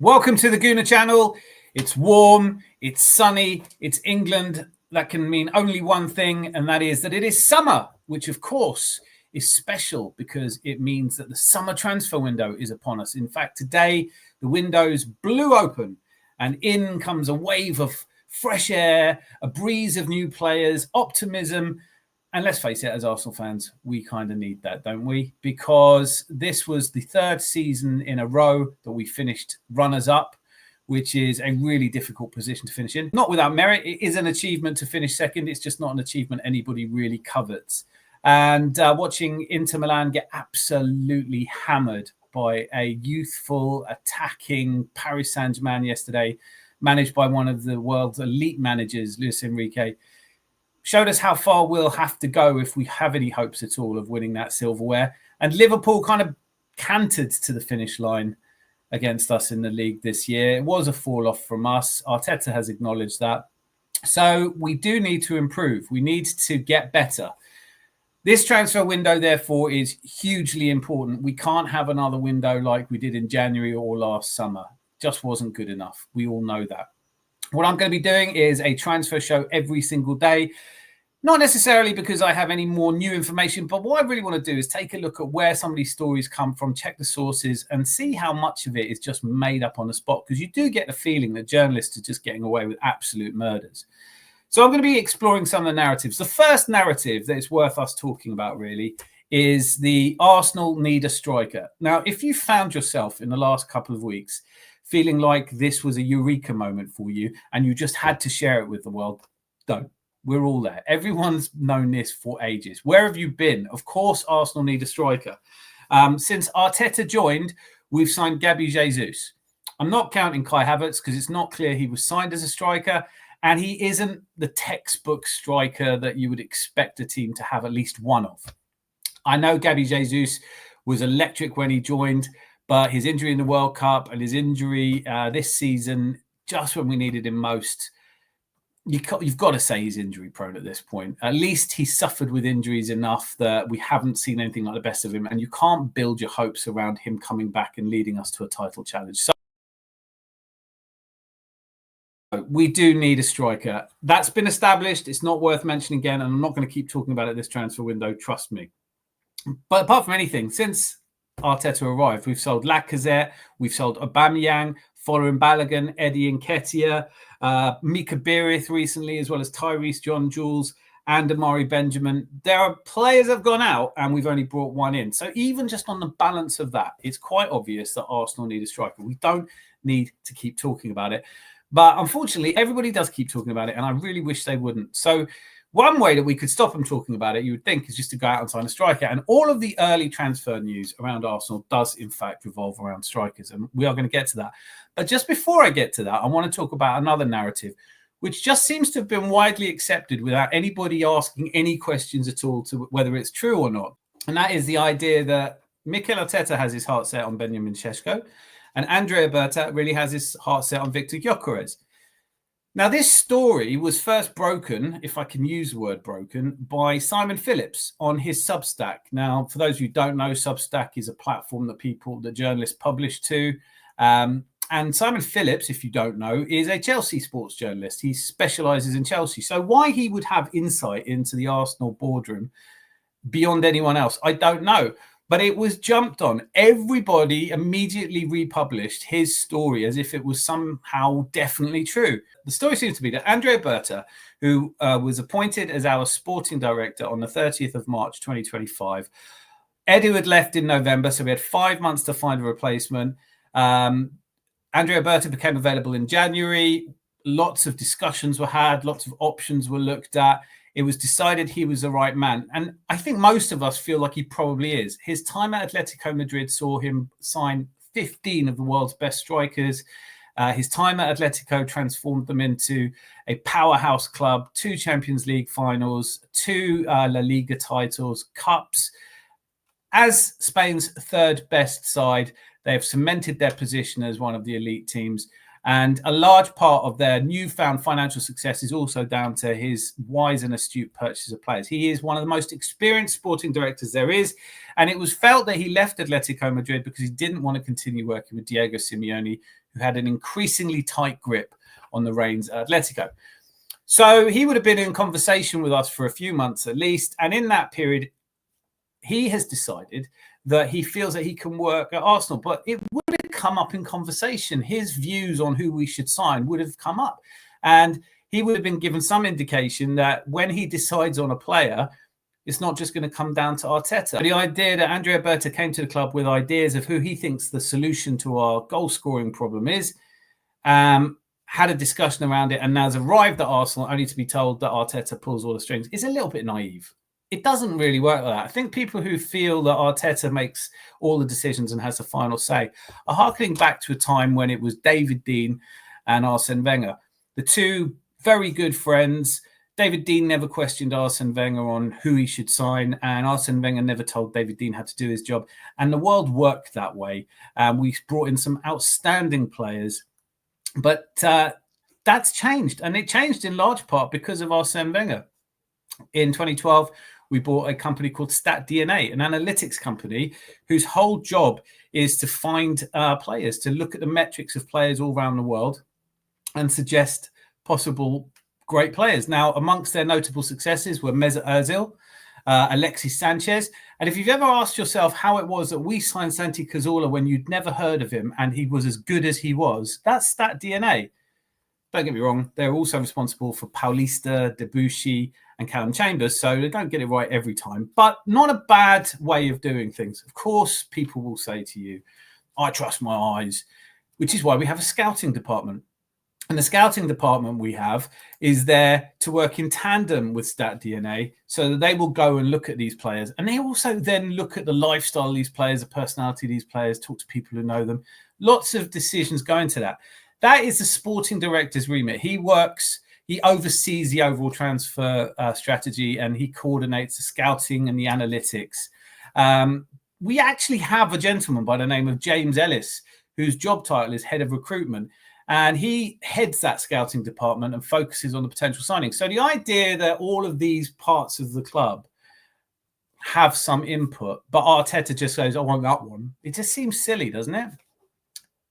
Welcome to the Gooner channel. It's warm, it's sunny, it's England. That can mean only one thing, and that is that it is summer, which of course is special because it means that the summer transfer window is upon us. In fact, today the windows blew open and in comes a wave of fresh air, a breeze of new players, optimism. And let's face it, as Arsenal fans, we kind of need that, don't we? Because this was the third season in a row that we finished runners-up, which is a really difficult position to finish in. Not without merit. It is an achievement to finish second. It's just not an achievement anybody really covets. And watching Inter Milan get absolutely hammered by a youthful, attacking Paris Saint-Germain yesterday, managed by one of the world's elite managers, Luis Enrique, showed us how far we'll have to go if we have any hopes at all of winning that silverware. And Liverpool kind of cantered to the finish line against us in the league this year. It was a fall off from us. Arteta has acknowledged that. So we do need to improve. We need to get better. This transfer window, therefore, is hugely important. We can't have another window like we did in January or last summer. Just wasn't good enough. We all know that. What I'm going to be doing is a transfer show every single day. Not necessarily because I have any more new information, but what I really want to do is take a look at where some of these stories come from, check the sources, and see how much of it is just made up on the spot, because you do get the feeling that journalists are just getting away with absolute murders. So I'm going to be exploring some of the narratives. The first narrative that is worth us talking about, really, is the Arsenal need a striker. Now, if you found yourself in the last couple of weeks feeling like this was a eureka moment for you and you just had to share it with the world, don't. We're all there. Everyone's known this for ages. Where have you been? Of course, Arsenal need a striker. Since Arteta joined, we've signed Gabi Jesus. I'm not counting Kai Havertz because it's not clear he was signed as a striker, and he isn't the textbook striker that you would expect a team to have at least one of. I know Gabi Jesus was electric when he joined, but his injury in the World Cup and his injury this season, just when we needed him most, you've got to say he's injury prone at this point. At least he's suffered with injuries enough that we haven't seen anything like the best of him. And you can't build your hopes around him coming back and leading us to a title challenge. So we do need a striker. That's been established. It's not worth mentioning again. And I'm not going to keep talking about it this transfer window. Trust me. But apart from anything, since Arteta arrived, we've sold Lacazette, we've sold Aubameyang, Folarin Balogun, Eddie Nketiah, Mika Berith recently, as well as Tyrese John Jules and Amari Benjamin. There are players that have gone out and we've only brought one in. So even just on the balance of that, it's quite obvious that Arsenal need a striker. We don't need to keep talking about it. But unfortunately, everybody does keep talking about it, and I really wish they wouldn't. So one way that we could stop them talking about it, you would think, is just to go out and sign a striker. And all of the early transfer news around Arsenal does, in fact, revolve around strikers. And we are going to get to that. But just before I get to that, I want to talk about another narrative, which just seems to have been widely accepted without anybody asking any questions at all to whether it's true or not. And that is the idea that Mikel Arteta has his heart set on Benjamin Sesko, and Bertrand Berta really has his heart set on Viktor Gyökeres. Now, this story was first broken, if I can use the word broken, by Simon Phillips on his Substack. Now, for those of you who don't know, Substack is a platform that journalists publish to. And Simon Phillips, if you don't know, is a Chelsea sports journalist. He specialises in Chelsea. So why he would have insight into the Arsenal boardroom beyond anyone else, I don't know. But it was jumped on. Everybody immediately republished his story as if it was somehow definitely true. The story seems to be that Bertrand Berta, who was appointed as our sporting director on the 30th of March, 2025, Edu had left in November, so we had 5 months to find a replacement. Bertrand Berta became available in January. Lots of discussions were had. Lots of options were looked at. It was decided he was the right man. And I think most of us feel like he probably is. His time at Atletico Madrid saw him sign 15 of the world's best strikers. His time at Atletico transformed them into a powerhouse club, 2 Champions League finals, 2 La Liga titles, cups. As Spain's third best side, they have cemented their position as one of the elite teams. And a large part of their newfound financial success is also down to his wise and astute purchase of players. He is one of the most experienced sporting directors there is. And it was felt that he left Atletico Madrid because he didn't want to continue working with Diego Simeone, who had an increasingly tight grip on the reins at Atletico. So he would have been in conversation with us for a few months at least. And in that period, he has decided that he feels that he can work at Arsenal, but it would have come up in conversation. His views on who we should sign would have come up. And he would have been given some indication that when he decides on a player, it's not just going to come down to Arteta. The idea that Andrea Berta came to the club with ideas of who he thinks the solution to our goal scoring problem is, had a discussion around it, and now has arrived at Arsenal only to be told that Arteta pulls all the strings, is a little bit naive. It doesn't really work like that. I think people who feel that Arteta makes all the decisions and has the final say are harkening back to a time when it was David Dein and Arsene Wenger, the two very good friends. David Dein never questioned Arsene Wenger on who he should sign, and Arsene Wenger never told David Dein how to do his job. And the world worked that way. We brought in some outstanding players. But that's changed, and it changed in large part because of Arsene Wenger. In 2012, we bought a company called StatDNA, an analytics company whose whole job is to find players, to look at the metrics of players all around the world and suggest possible great players. Now, amongst their notable successes were Mesut Ozil, Alexis Sanchez. And if you've ever asked yourself how it was that we signed Santi Cazorla when you'd never heard of him and he was as good as he was, that's StatDNA. Don't get me wrong, they're also responsible for Paulista, Debussy, and Callum Chambers, so they don't get it right every time, but not a bad way of doing things. Of course, people will say to you, I trust my eyes, which is why we have a scouting department. And the scouting department we have is there to work in tandem with StatDNA so that they will go and look at these players. And they also then look at the lifestyle of these players, the personality of these players, talk to people who know them. Lots of decisions go into that. That is the sporting director's remit. He oversees the overall transfer strategy, and he coordinates the scouting and the analytics. We actually have a gentleman by the name of James Ellis, whose job title is head of recruitment. And he heads that scouting department and focuses on the potential signings. So the idea that all of these parts of the club have some input, but Arteta just goes, I want that one, it just seems silly, doesn't it?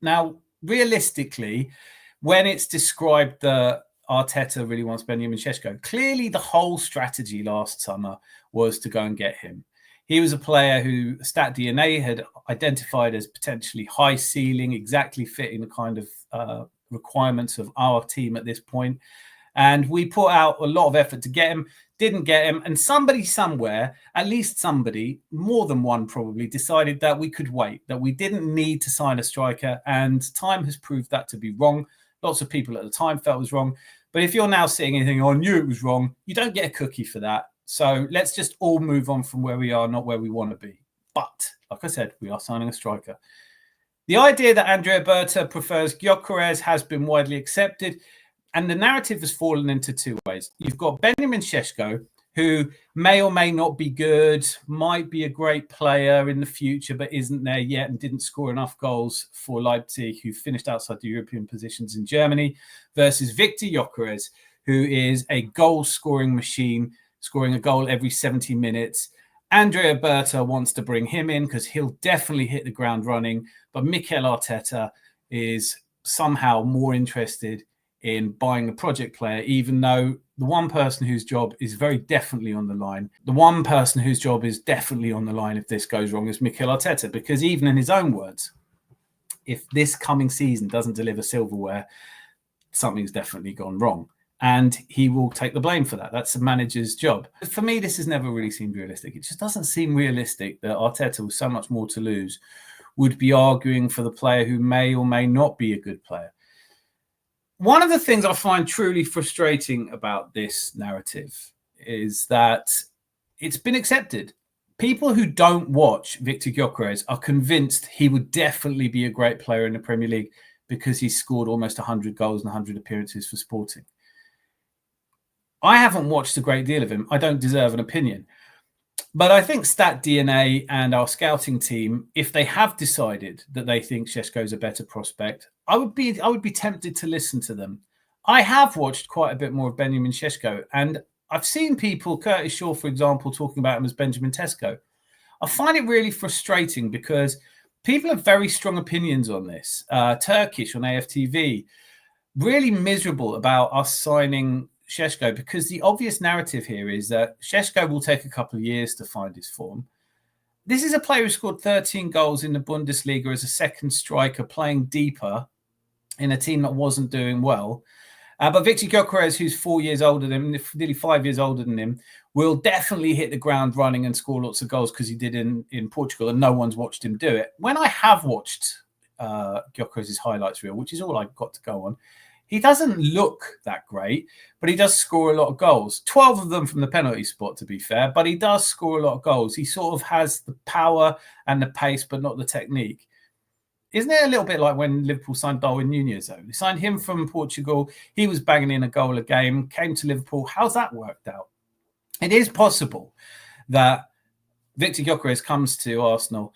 Now, realistically, when it's described that Arteta really wants Benjamin Sesko, clearly the whole strategy last summer was to go and get him. He was a player who StatDNA had identified as potentially high ceiling, exactly fitting the kind of requirements of our team at this point. And we put out a lot of effort to get him, didn't get him. And somebody somewhere, at least somebody, more than one probably, decided that we could wait, that we didn't need to sign a striker. And time has proved that to be wrong. Lots of people at the time felt it was wrong. But if you're now sitting and thinking, oh, I knew it was wrong, you don't get a cookie for that. So let's just all move on from where we are, not where we want to be. But, like I said, we are signing a striker. The idea that Andrea Berta prefers Gyökeres has been widely accepted, and the narrative has fallen into two ways. You've got Benjamin Sesko, who may or may not be good, might be a great player in the future, but isn't there yet and didn't score enough goals for Leipzig, who finished outside the European positions in Germany, versus Viktor Gyökeres, who is a goal-scoring machine, scoring a goal every 70 minutes. Andrea Berta wants to bring him in because he'll definitely hit the ground running. But Mikel Arteta is somehow more interested in buying a project player, even though the one person whose job is very definitely on the line, if this goes wrong, is Mikel Arteta. Because even in his own words, if this coming season doesn't deliver silverware, something's definitely gone wrong. And he will take the blame for that. That's the manager's job. For me, this has never really seemed realistic. It just doesn't seem realistic that Arteta, with so much more to lose, would be arguing for the player who may or may not be a good player. One of the things I find truly frustrating about this narrative is that it's been accepted. People who don't watch Viktor Gyökeres are convinced he would definitely be a great player in the Premier League because he's scored almost 100 goals and 100 appearances for Sporting. I haven't watched a great deal of him. I don't deserve an opinion. But I think StatDNA and our scouting team, if they have decided that they think Sesko is a better prospect, I would be tempted to listen to them. I have watched quite a bit more of Benjamin Sesko, and I've seen people, Curtis Shaw, for example, talking about him as Benjamin Tesco. I find it really frustrating because people have very strong opinions on this. Turkish on AFTV, really miserable about us signing Sesko, because the obvious narrative here is that Sesko will take a couple of years to find his form. This is a player who scored 13 goals in the Bundesliga as a second striker, playing deeper in a team that wasn't doing well. But Viktor Gyökeres, who's 4 years older than him, nearly 5 years older than him, will definitely hit the ground running and score lots of goals, because he did in Portugal, and no one's watched him do it. When I have watched Gyökeres' highlights reel, which is all I've got to go on, he doesn't look that great, but he does score a lot of goals. 12 of them from the penalty spot, to be fair, but he does score a lot of goals. He sort of has the power and the pace, but not the technique. Isn't it a little bit like when Liverpool signed Darwin Núñez, though? They signed him from Portugal. He was banging in a goal a game, came to Liverpool. How's that worked out? It is possible that Viktor Gyökeres comes to Arsenal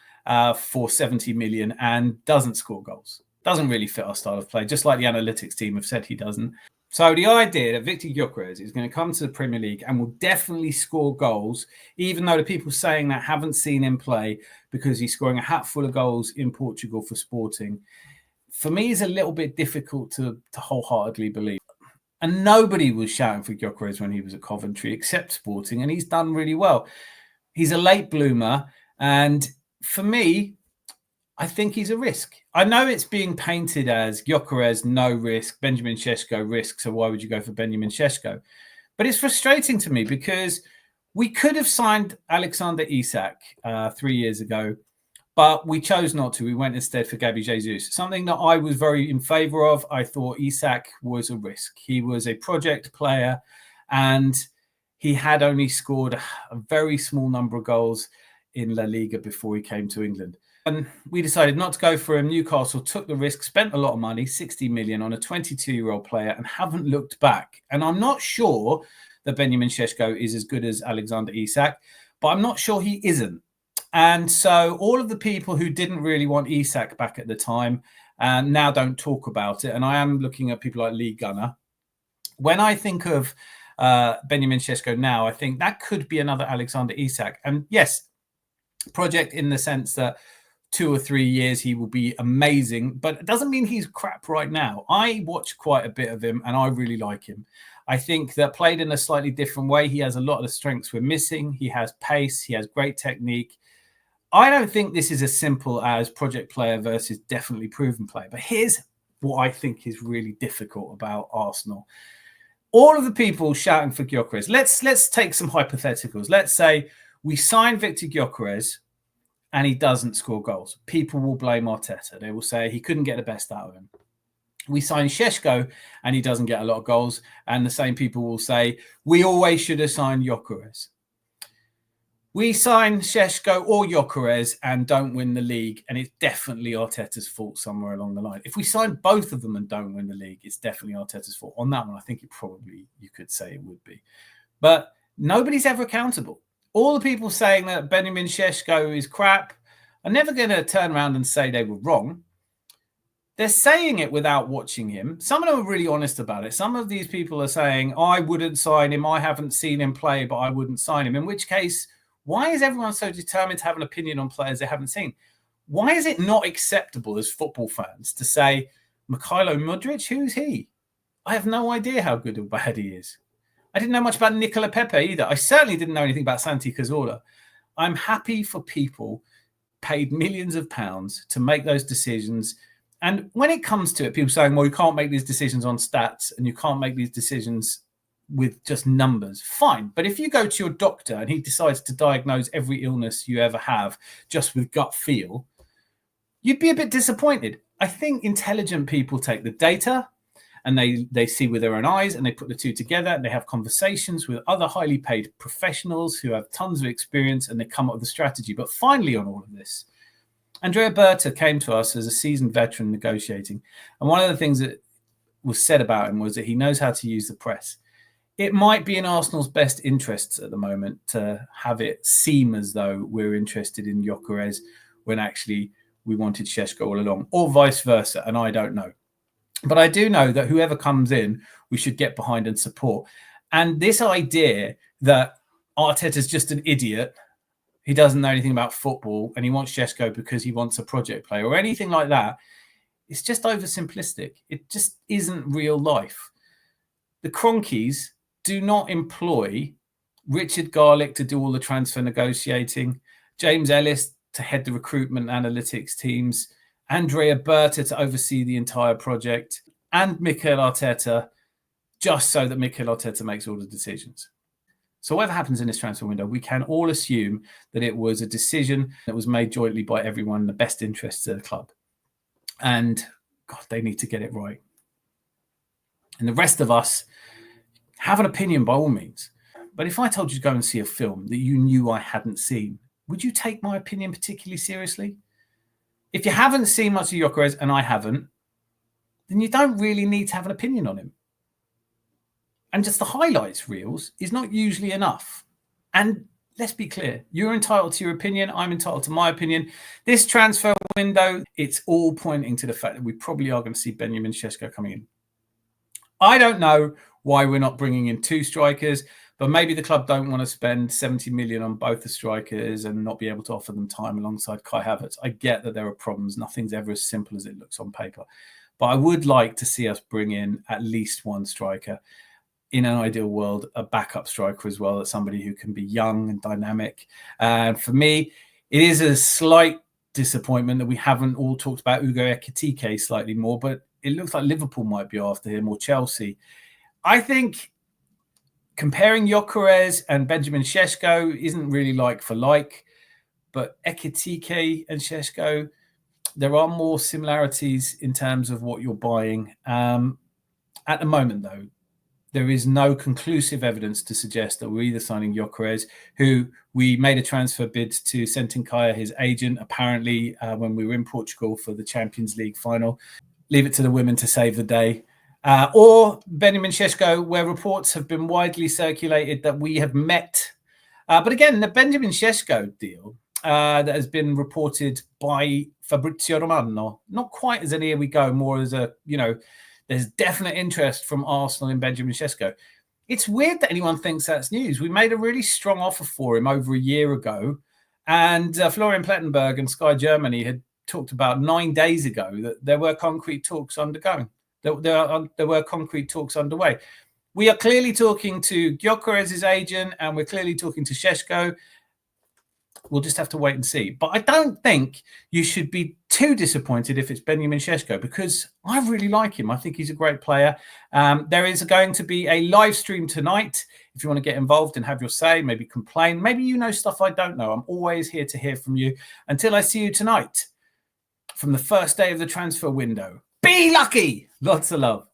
for 70 million and doesn't score goals. Doesn't really fit our style of play, just like the analytics team have said he doesn't. So the idea that Viktor Gyökeres is going to come to the Premier League and will definitely score goals, even though the people saying that haven't seen him play because he's scoring a hatful of goals in Portugal for Sporting, for me is a little bit difficult to wholeheartedly believe. And nobody was shouting for Gyökeres when he was at Coventry except Sporting, and he's done really well. He's a late bloomer, and for me, I think he's a risk. I know it's being painted as Gyökeres, no risk, Benjamin Sesko, risk, so why would you go for Benjamin Sesko? But it's frustrating to me because we could have signed Alexander Isak 3 years ago, but we chose not to. We went instead for Gabby Jesus, something that I was very in favour of. I thought Isak was a risk. He was a project player, and he had only scored a very small number of goals in La Liga before he came to England. And we decided not to go for him. Newcastle took the risk, spent a lot of money, 60 million on a 22-year-old player, and haven't looked back. And I'm not sure that Benjamin Sesko is as good as Alexander Isak, but I'm not sure he isn't. And so all of the people who didn't really want Isak back at the time now don't talk about it. And I am looking at people like Lee Gunner. When I think of Benjamin Sesko now, I think that could be another Alexander Isak. And yes, project in the sense that 2 or 3 years he will be amazing, but it doesn't mean he's crap right now. I watch quite a bit of him and I really like him. I think that played in a slightly different way, he has a lot of the strengths we're missing. He has pace, he has great technique. I don't think this is as simple as project player versus definitely proven player. But here's what I think is really difficult about Arsenal. All of the people shouting for Gyökeres, let's take some hypotheticals. Let's say we sign Viktor Gyökeres and he doesn't score goals. People will blame Arteta. They will say he couldn't get the best out of him. We sign Sesko and he doesn't get a lot of goals, and the same people will say we always should have signed Gyökeres. We sign Sesko or Gyökeres and don't win the league, and it's definitely Arteta's fault somewhere along the line. If we sign both of them and don't win the league, it's definitely Arteta's fault. On that one, I think you could say it would be. But nobody's ever accountable. All the people saying that Benjamin Sesko is crap are never going to turn around and say they were wrong. They're saying it without watching him. Some of them are really honest about it. Some of these people are saying, I wouldn't sign him. I haven't seen him play, but I wouldn't sign him. In which case, why is everyone so determined to have an opinion on players they haven't seen? Why is it not acceptable as football fans to say, Mikhailo Mudryk, who's he? I have no idea how good or bad he is. I didn't know much about Nicola Pepe either. I certainly didn't know anything about Santi Cazorla. I'm happy for people paid millions of pounds to make those decisions. And when it comes to it, people saying, well, you can't make these decisions on stats and you can't make these decisions with just numbers. Fine. But if you go to your doctor and he decides to diagnose every illness you ever have just with gut feel, you'd be a bit disappointed. I think intelligent people take the data and they see with their own eyes and they put the two together and they have conversations with other highly paid professionals who have tons of experience and they come up with a strategy. But finally on all of this, Bertrand Berta came to us as a seasoned veteran negotiating. And one of the things that was said about him was that he knows how to use the press. It might be in Arsenal's best interests at the moment to have it seem as though we're interested in Gyökeres when actually we wanted Sesko all along, or vice versa, and I don't know. But I do know that whoever comes in, we should get behind and support. And this idea that Arteta's just an idiot he doesn't know anything about football and he wants Sesko because he wants a project player or anything like that. It's just oversimplistic. It just isn't real life. The Cronkies do not employ Richard Garlick to do all the transfer negotiating, James Ellis to head the recruitment analytics teams, Andrea Berta to oversee the entire project, and Mikel Arteta, just so that Mikel Arteta makes all the decisions. So whatever happens in this transfer window, we can all assume that it was a decision that was made jointly by everyone in the best interests of the club. And God, they need to get it right. And the rest of us have an opinion by all means. But if I told you to go and see a film that you knew I hadn't seen, would you take my opinion particularly seriously? If you haven't seen much of Gyökeres, and I haven't, then you don't really need to have an opinion on him. And just the highlights reels is not usually enough. And let's be clear, you're entitled to your opinion. I'm entitled to my opinion. This transfer window, it's all pointing to the fact that we probably are going to see Benjamin Sesko coming in. I don't know why we're not bringing in 2 strikers, but maybe the club don't want to spend 70 million on both the strikers and not be able to offer them time alongside Kai Havertz. I get that there are problems. Nothing's ever as simple as it looks on paper. But I would like to see us bring in at least 1 striker. In an ideal world, a backup striker as well, as somebody who can be young and dynamic. For me, it is a slight disappointment that we haven't all talked about Ugo Ekitike slightly more, but it looks like Liverpool might be after him or Chelsea. I think comparing Gyökeres and Benjamin Sesko isn't really like for like, but Ekitike and Sesko, there are more similarities in terms of what you're buying. At the moment, though, there is no conclusive evidence to suggest that we're either signing Gyökeres, who we made a transfer bid to Sentinkaya, his agent, apparently when we were in Portugal for the Champions League final. Leave it to the women to save the day. Or Benjamin Sesko, where reports have been widely circulated that we have met. But again, the Benjamin Sesko deal that has been reported by Fabrizio Romano, not quite as an here we go, more as a, there's definite interest from Arsenal in Benjamin Sesko. It's weird that anyone thinks that's news. We made a really strong offer for him over a year ago. And Florian Plettenberg and Sky Germany had talked about 9 days ago that there were concrete talks undergoing. There were concrete talks underway. We are clearly talking to Gyökeres' agent, and we're clearly talking to Sesko. We'll just have to wait and see. But I don't think you should be too disappointed if it's Benjamin Sesko, because I really like him. I think he's a great player. There is going to be a live stream tonight. If you want to get involved and have your say, maybe complain. Maybe you know stuff I don't know. I'm always here to hear from you. Until I see you tonight, from the first day of the transfer window, be lucky. Lots of love.